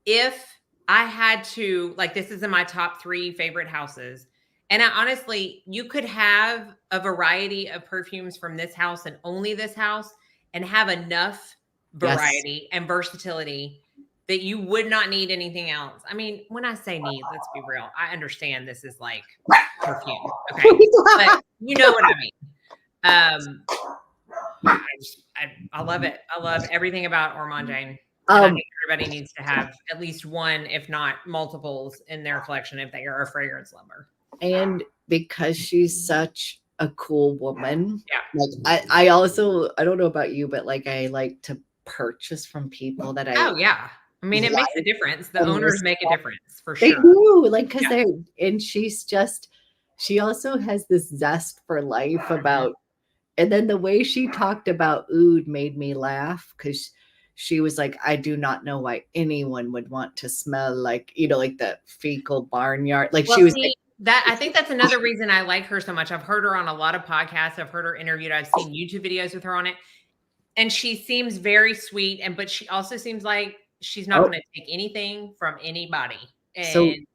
If I had to, like, this is in my top 3 favorite houses. And I honestly, you could have a variety of perfumes from this house and only this house and have enough Yes. variety and versatility that you would not need anything else. I mean, when I say need, let's be real. I understand this is like perfume. Okay. But you know what I mean. Um, I love it. I love everything about Ormonde Jayne. And I think everybody needs to have at least one, if not multiples, in their collection if they are a fragrance lover. And because she's such a cool woman, Yeah. like I also, I don't know about you, but like I like to purchase from people that I Oh, yeah. I mean, it makes a difference. The and owners make a respect. difference for They sure. do, like, because Yeah. they're, and she's just, she also has this zest for life about, and then the way she talked about oud made me laugh because she was like, I do not know why anyone would want to smell like, you know, like the fecal barnyard. Like Well, she was like, see, that I think that's another reason I like her so much. I've heard her on a lot of podcasts. I've heard her interviewed. I've seen YouTube videos with her on it. And she seems very sweet. And but she also seems like she's not going to take anything from anybody. so And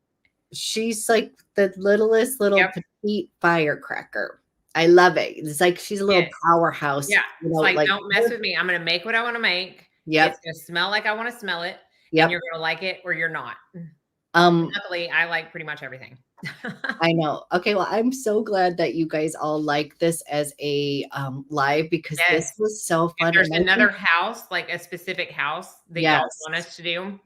she's like the littlest little yep. petite firecracker. I love it. It's like she's a little Yes. powerhouse. Yeah. You It's know, like, like don't mess with me. I'm going to make what I want to make. Yep. It's going to smell like I want to smell it. Yep. And you're going to like it or you're not. Luckily, I like pretty much everything. I know. Okay, well, I'm so glad that you guys all like this as a live because this was so fun. If there's another house, like a specific house that y'all want us to do,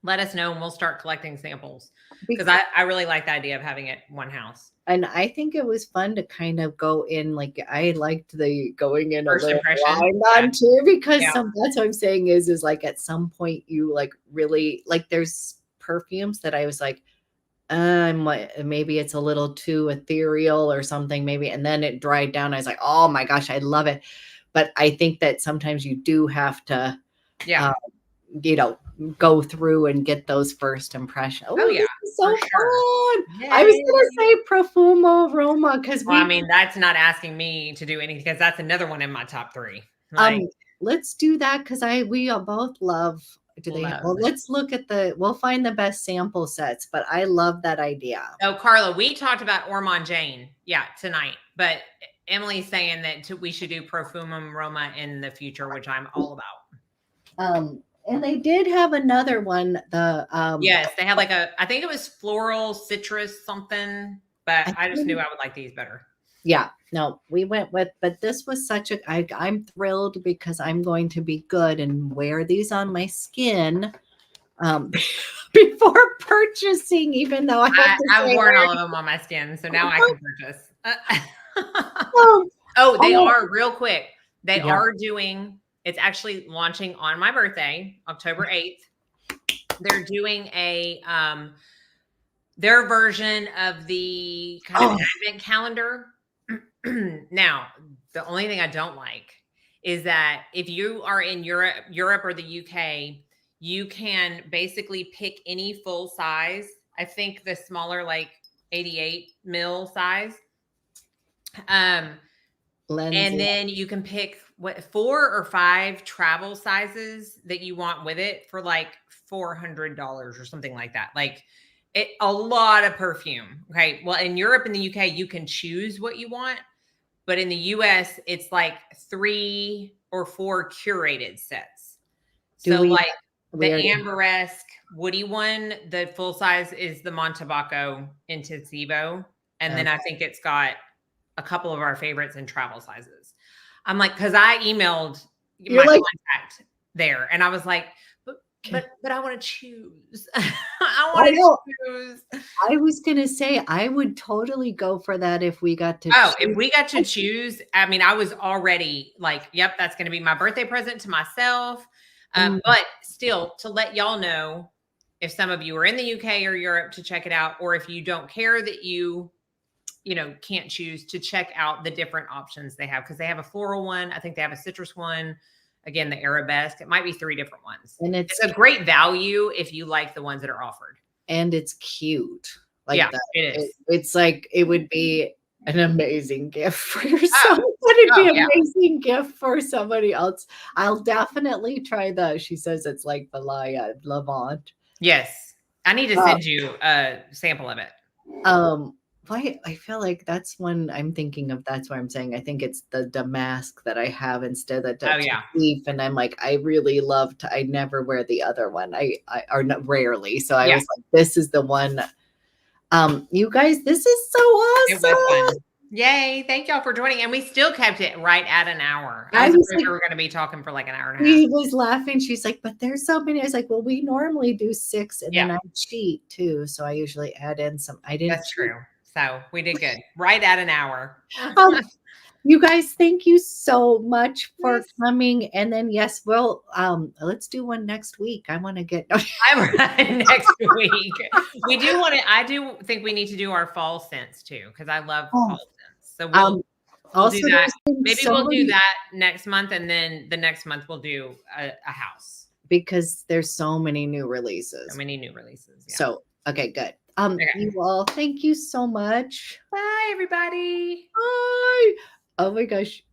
let us know and we'll start collecting samples. Because I really like the idea of having it one house. And I think it was fun to kind of go in, like I liked the going in First a little impression. blind on too, because that's what I'm saying is like at some point you like really like there's perfumes that I was like, maybe it's a little too ethereal or something, maybe, and then it dried down. I was like, oh my gosh, I love it. But I think that sometimes you do have to, you know, go through and get those first impressions. Oh yeah, this is so fun. Sure. I was gonna say Profumo Roma because I mean that's not asking me to do anything because that's another one in my top 3. Like, let's do that because we both love. Do they? Well, let's look at we'll find the best sample sets, but I love that idea. Oh, Carla, we talked about Ormonde Jayne, tonight, but Emily's saying that we should do Perfumum Roma in the future, which I'm all about. And they did have another one. Yes, they had like I think it was floral citrus something, but I just knew I would like these better. Yeah, no, we went with, but this was such a, I'm thrilled because I'm going to be good and wear these on my skin before purchasing, even though I've worn all of them on my skin, so now I can purchase. They are real quick. They are doing, it's actually launching on my birthday, October 8th. They're doing a, their version of the kind of advent calendar. Now, the only thing I don't like is that if you are in Europe or the UK, you can basically pick any full size. I think the smaller, like 88 mil size. And then you can pick 4 or 5 travel sizes that you want with it for like $400 or something like that. Like a lot of perfume. Okay. Well, in Europe and the UK, you can choose what you want. But in the US, it's like 3 or 4 curated sets. So like the Amberesque woody one, the full size is the Montecaco Intenso. And then I think it's got a couple of our favorites in travel sizes. I'm like, because I emailed my contact there and I was like, but I want to choose. I want to choose. I was going to say, I would totally go for that if we got to choose. If we got to choose, I mean, I was already like, yep, that's going to be my birthday present to myself. But still, to let y'all know, if some of you are in the UK or Europe to check it out, or if you don't care that you can't choose, to check out the different options they have, because they have a floral one. I think they have a citrus one. Again, the Arabesque. It might be 3 different ones. And it's a great value if you like the ones that are offered. And it's cute. Like it is. It's like it would be an amazing gift for yourself. Would it be an amazing gift for somebody else? I'll definitely try the. She says it's like the Levant. Yes. I need to send you a sample of it. Why I feel like that's when I'm thinking of, that's why I'm saying I think it's the damask that I have instead of the Oh yeah. leaf, and I'm like, I really love to, I never wear the other one. I or not, rarely. So I Yeah. was like, this is the one. You guys, this is so It was awesome. fun. Yay. Thank y'all for joining. And we still kept it right at an hour. I I was was afraid like, we were going to be talking for like an hour and a half. she was laughing. She's like, but there's so many. I was like, well, we normally do 6, and then Yeah. I cheat too. So I usually add in some. I didn't That's cheat. true. So we did good. Right at an hour. Um, you guys, thank you so much for Yes. coming. And then yes, we'll let's do one next week. I want to get I'm right next week. We do want to, I do think we need to do our fall scents too, because I love fall scents. So we'll also do that. Maybe so we'll do that next month, and then the next month we'll do a house. because there's so many new releases. So many new releases. Yeah. So okay, good. Okay. You all, thank you so much. Bye, everybody. Bye. Oh my gosh.